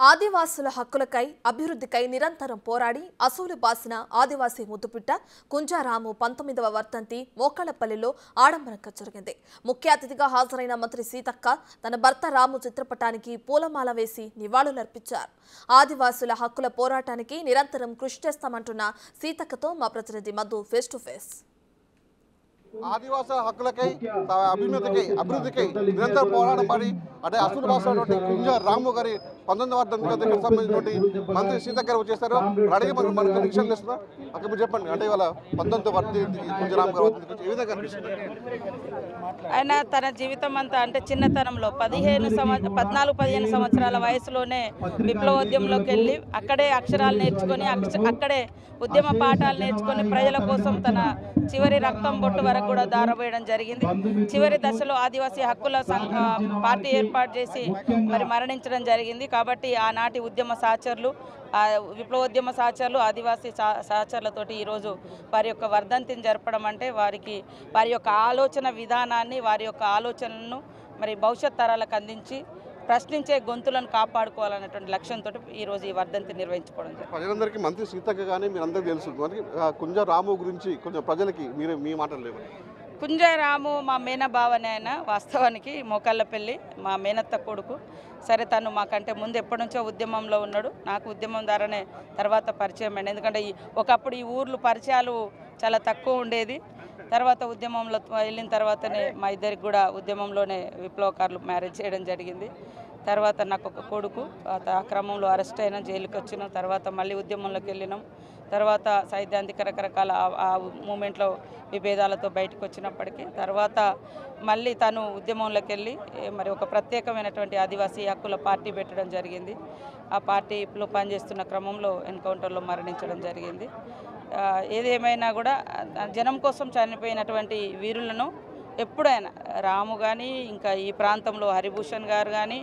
ఆదివాసుల హక్కులకై అభివృద్ధికై నిరంతరం పోరాడి అసూలు బాసిన ఆదివాసీ ముద్దుపిట్ట కుంజారాము 19వ వర్ధంతి మోకాళ్లపల్లిలో ఆడంబరంగా జరిగింది. ముఖ్య అతిథిగా హాజరైన మంత్రి సీతక్క తన భర్త రాము చిత్రపటానికి పూలమాల వేసి నివాళులర్పించారు. ఆదివాసుల హక్కుల పోరాటానికి నిరంతరం కృషి చేస్తామంటున్న సీతక్కతో మా ప్రతినిధి మధు ఫేస్ టు ఫేస్. ఆదివాస హక్కులకై అభివృద్ధికై నిరంతరం పోరాటం పడి అంటే అసలు భాష కుంజ రాము గారి 19వ వర్ధంతికి సంబంధించినటువంటి మంత్రి సీతక్క గారు వచ్చేస్తారు. అడిగి మనకు నిరీక్షణ చేస్తున్నారు. అక్కడ మీరు చెప్పండి, అంటే ఇవాళ 19వ వర్ధంతికి కుంజ రాము గారు ఏ విధంగా అనిపిస్తుంది? ఆయన తన జీవితం అంతా అంటే చిన్నతనంలో 14-15 సంవత్సరాల వయసులోనే విప్లవోద్యమంలోకి వెళ్ళి అక్కడే అక్షరాలు నేర్చుకొని అక్కడే ఉద్యమ పాఠాలు నేర్చుకొని ప్రజల కోసం తన చివరి రక్తం బొట్టు వరకు కూడా దారవేయడం జరిగింది. చివరి దశలో ఆదివాసీ హక్కుల పార్టీ ఏర్పాటు చేసి మరి మరణించడం జరిగింది. కాబట్టి ఆనాటి ఉద్యమ సహచరులు విప్లవోద్యమ సహచరులు ఆదివాసీ సహచరులతోటి ఈరోజు వారి యొక్క వర్ధంతిని జరపడం అంటే వారి యొక్క ఆలోచన విధానాన్ని వారి యొక్క ఆలోచనలను మరి భవిష్యత్ తరాలకు అందించి ప్రశ్నించే గొంతులను కాపాడుకోవాలనేటువంటి లక్ష్యంతో ఈరోజు ఈ వర్ధంతి నిర్వహించుకోవడం జరిగింది. ప్రజలందరికీ మంత్రి సీతక్క కానీ మీరు అందరికీ తెలుసు, మరి కుంజ రాము గురించి కొంచెం ప్రజలకి మీ మాటలు లేవు. కుంజరాము మా మేనబావనే ఆయన, వాస్తవానికి మోకాళ్ళపల్లి మా మేనత్త కొడుకు. సరే, తను మాకంటే ముందు ఎప్పటి నుంచో ఉద్యమంలో ఉన్నాడు. నాకు ఉద్యమం ద్వారానే తర్వాత పరిచయం అండి. ఎందుకంటే ఒకప్పుడు ఈ ఊర్లు పరిచయాలు చాలా తక్కువ ఉండేది. తర్వాత ఉద్యమంలో వెళ్ళిన తర్వాతనే మా ఇద్దరికి కూడా ఉద్యమంలోనే విప్లవకారులు మ్యారేజ్ చేయడం జరిగింది. తర్వాత నాకు ఒక కొడుకు, ఆ క్రమంలో అరెస్ట్ అయినా జైలుకి వచ్చినాం. తర్వాత మళ్ళీ ఉద్యమంలోకి వెళ్ళినాం. తర్వాత సైద్ధాంతిక రకరకాల ఆ మూమెంట్లో విభేదాలతో బయటకు వచ్చినప్పటికీ తర్వాత మళ్ళీ తను ఉద్యమంలోకి వెళ్ళి మరి ఒక ప్రత్యేకమైనటువంటి ఆదివాసీ హక్కుల పార్టీ పెట్టడం జరిగింది. ఆ పార్టీలో పనిచేస్తున్న క్రమంలో ఎన్కౌంటర్లో మరణించడం జరిగింది. ఏదేమైనా కూడా జనం కోసం చనిపోయినటువంటి వీరులను ఎప్పుడైనా రాము కానీ, ఇంకా ఈ ప్రాంతంలో హరిభూషణ్ గారు కానీ,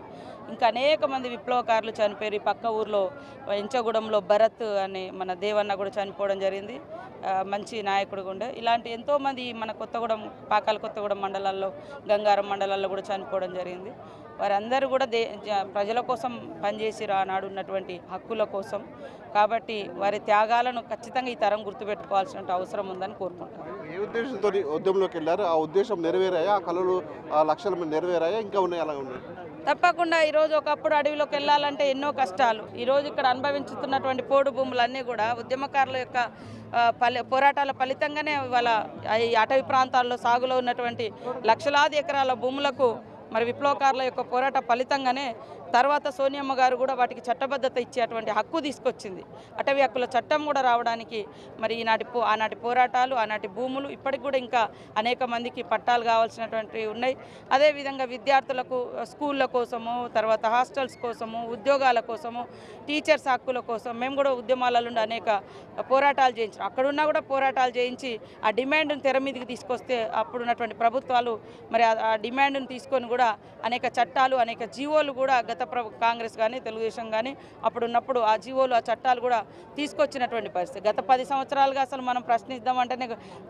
ఇంకా అనేక మంది విప్లవకారులు చనిపోయారు. ఈ పక్క ఊర్లో ఇంచగూడెంలో భరత్ అనే మన దేవన్న కూడా చనిపోవడం జరిగింది. మంచి నాయకుడు ఉండే. ఇలాంటి ఎంతోమంది మన పాకాల కొత్తగూడెం మండలాల్లో, గంగారం మండలాల్లో కూడా చనిపోవడం జరిగింది. వారందరూ కూడా ప్రజల కోసం పనిచేసి ఆనాడు ఉన్నటువంటి హక్కుల కోసం. కాబట్టి వారి త్యాగాలను ఖచ్చితంగా ఈ తరం గుర్తుపెట్టుకోవాల్సిన అవసరం ఉందని కోరుకుంటాను. ఏ ఉద్దేశంతో ఉద్యమంలోకి వెళ్ళారు? ఆ ఉద్దేశం నెరవేరాయా? ఆ కళలు లక్ష్యాలు నెరవేరాయా? ఇంకా ఉన్నాయి, అలా ఉన్నాయి? తప్పకుండా. ఈరోజు ఒకప్పుడు అడవిలోకి వెళ్ళాలంటే ఎన్నో కష్టాలు. ఈరోజు ఇక్కడ అనుభవించుతున్నటువంటి పోడు భూములన్నీ కూడా ఉద్యమకారుల యొక్క పోరాటాల ఫలితంగానే ఇవాళ ఈ అటవీ ప్రాంతాల్లో సాగులో ఉన్నటువంటి లక్షలాది ఎకరాల భూములకు మరి విప్లవకారుల యొక్క పోరాట ఫలితంగానే తర్వాత సోనియమ్మ గారు కూడా వాటికి చట్టబద్ధత ఇచ్చేటువంటి హక్కు తీసుకొచ్చింది. అటవీ హక్కుల చట్టం కూడా రావడానికి మరి ఆనాటి పోరాటాలు, ఆనాటి భూములు ఇప్పటికి కూడా ఇంకా అనేక మందికి పట్టాలు కావాల్సినటువంటివి ఉన్నాయి. అదేవిధంగా విద్యార్థులకు స్కూళ్ళ కోసము, తర్వాత హాస్టల్స్ కోసము, ఉద్యోగాల కోసము, టీచర్స్ హక్కుల కోసం మేము కూడా ఉద్యమాల నుండి అనేక పోరాటాలు చేయించాం. అక్కడున్నా కూడా పోరాటాలు చేయించి ఆ డిమాండ్ను తెర మీదకి తీసుకొస్తే అప్పుడున్నటువంటి ప్రభుత్వాలు మరి ఆ డిమాండ్ను తీసుకొని కూడా అనేక చట్టాలు, అనేక జీవోలు కూడా గత కాంగ్రెస్ కానీ తెలుగుదేశం కానీ అప్పుడున్నప్పుడు ఆ జీవోలు, ఆ చట్టాలు కూడా తీసుకొచ్చినటువంటి పరిస్థితి. గత 10 సంవత్సరాలుగా అసలు మనం ప్రశ్నిద్దామంటేనే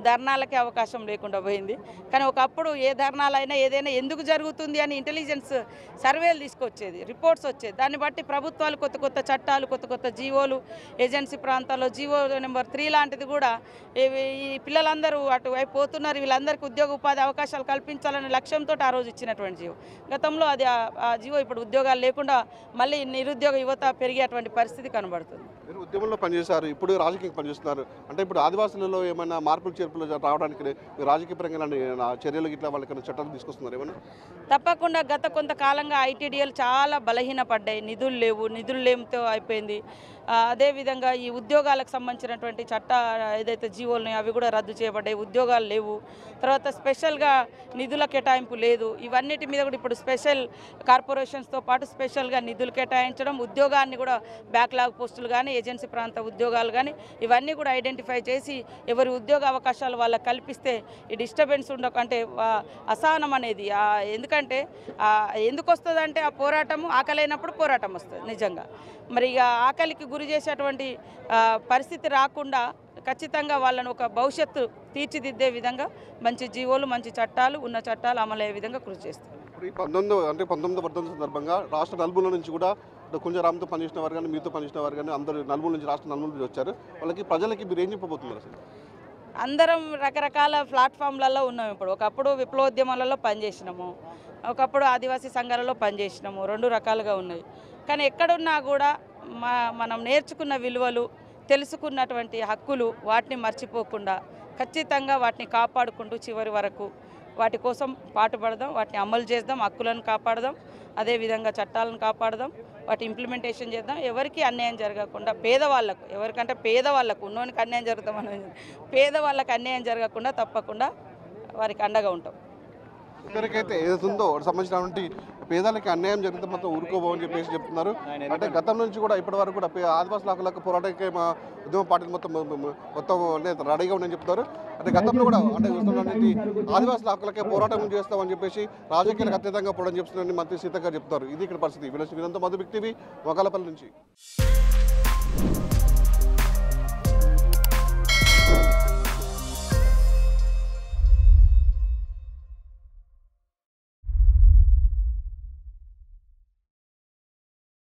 ధర్నాలకే అవకాశం లేకుండా పోయింది. కానీ ఒకప్పుడు ఏ ధర్నాలైనా ఏదైనా ఎందుకు జరుగుతుంది అని ఇంటెలిజెన్స్ సర్వేలు తీసుకొచ్చేది, రిపోర్ట్స్ వచ్చేది. దాన్ని బట్టి ప్రభుత్వాలు కొత్త కొత్త చట్టాలు, కొత్త కొత్త జీవోలు, ఏజెన్సీ ప్రాంతాల్లో జీవో నెంబర్ 3 లాంటిది కూడా ఈ పిల్లలందరూ అటువైపు పోతున్నారు, వీళ్ళందరికీ ఉద్యోగ ఉపాధి అవకాశాలు కల్పించాలనే లక్ష్యంతో ఆ రోజు ఇచ్చినటువంటి జీవో. గతంలో అది ఆ జీవో ఇప్పుడు ఉద్యోగాలు లేకుండా మళ్ళీ నిరుద్యోగ యువత పెరిగేటువంటి పరిస్థితి కనబడుతుంది. మీరు ఉద్యమంలో పనిచేశారు, ఇప్పుడు రాజకీయ పనిచేస్తున్నారు. అంటే ఇప్పుడు ఆదివాసులలో ఏమైనా మార్పులు చేర్పులు రావడానికి రాజకీయ పరంగా చర్యలు ఇట్లా వాళ్ళకి చట్టాలు తీసుకొస్తున్నారు ఏమన్నా? తప్పకుండా. గత కొంతకాలంగా ఐటీడీఎల్ చాలా బలహీనపడ్డాయి. నిధులు లేమితో అయిపోయింది. అదేవిధంగా ఈ ఉద్యోగాలకు సంబంధించినటువంటి ఏదైతే జీవోలు ఉన్నాయో అవి కూడా రద్దు చేయబడ్డాయి. ఉద్యోగాలు లేవు. తర్వాత స్పెషల్గా నిధుల కేటాయింపు లేదు. ఇవన్నిటి మీద కూడా ఇప్పుడు స్పెషల్ కార్పొరేషన్స్తో పాటు స్పెషల్గా నిధులు కేటాయించడం, ఉద్యోగాన్ని కూడా బ్యాక్లాగ్ పోస్టులు కానీ, ఏజెన్సీ ప్రాంత ఉద్యోగాలు కానీ ఇవన్నీ కూడా ఐడెంటిఫై చేసి ఎవరి ఉద్యోగ అవకాశాలు వాళ్ళకి కల్పిస్తే ఈ డిస్టర్బెన్స్ అంటే అసహనం అనేది ఎందుకంటే ఎందుకు వస్తుందంటే ఆ పోరాటము ఆకలైనప్పుడు పోరాటం వస్తుంది నిజంగా. మరి ఇక ఆకలికి గురి చేసేటువంటి పరిస్థితి రాకుండా ఖచ్చితంగా వాళ్ళను ఒక భవిష్యత్తు తీర్చిదిద్దే విధంగా మంచి జీవోలు, మంచి చట్టాలు, ఉన్న చట్టాలు అమలయ్యే విధంగా కృషి చేస్తారు. ఈ 19వ వర్ధంతి సందర్భంగా రాష్ట్ర నలుమూల నుంచి కూడా కుంజరామ్తో పనిచేసిన వారు కానీ మీతో పనిచేసిన వారు కానీ అందరూ నలుమూల నుంచి రాష్ట్ర నలుమూల నుంచి వచ్చారు. వాళ్ళకి ప్రజలకి మీరు ఏం చెప్పబోతున్నారు అసలు? అందరం రకరకాల ప్లాట్ఫామ్లలో ఉన్నాం. ఒకప్పుడు విప్లవోద్యమాలలో పనిచేసినాము, ఒకప్పుడు ఆదివాసీ సంఘాలలో పనిచేసినాము. 2 రకాలుగా ఉన్నాయి. కానీ ఎక్కడున్నా కూడా మనం నేర్చుకున్న విలువలు, తెలుసుకున్నటువంటి హక్కులు వాటిని మర్చిపోకుండా ఖచ్చితంగా వాటిని కాపాడుకుంటూ చివరి వరకు వాటి కోసం పాటుపడదాం, వాటిని అమలు చేద్దాం, హక్కులను కాపాడదాం, అదేవిధంగా చట్టాలను కాపాడదాం, వాటి ఇంప్లిమెంటేషన్ చేద్దాం. ఎవరికి అన్యాయం జరగకుండా పేదవాళ్ళకు, ఎవరికంటే పేదవాళ్ళకు, ఉన్నోనికి అన్యాయం జరుగుతామని, పేదవాళ్ళకి అన్యాయం జరగకుండా తప్పకుండా వారికి అండగా ఉంటాం. ఇక్కడికైతే ఏదైతుందో సంబంధించినటువంటి పేదలకి అన్యాయం జరిగితే మొత్తం ఊరుకోబోమని చెప్పేసి చెప్తున్నారు. అంటే గతం నుంచి కూడా ఇప్పటి వరకు కూడా ఆదివాసుల హక్కులకు పోరాటಕ್ಕೆ మా ఉద్యమ పార్టీలు మొత్తం రెడీగా ఉన్నాయని చెప్తారు. అంటే గతంలో కూడా అంటే ఆదివాసుల హక్కులకే పోరాటం చేస్తామని చెప్పేసి రాజకీయాలకు అత్యధికంగా పోవడం చెప్తున్నారని మంత్రి సీతక్క చెప్తారు. ఇది ఇక్కడ పరిస్థితి. వీళ్ళంతా మధు బిగ్ టీవీ మొగలపల్లి నుంచి.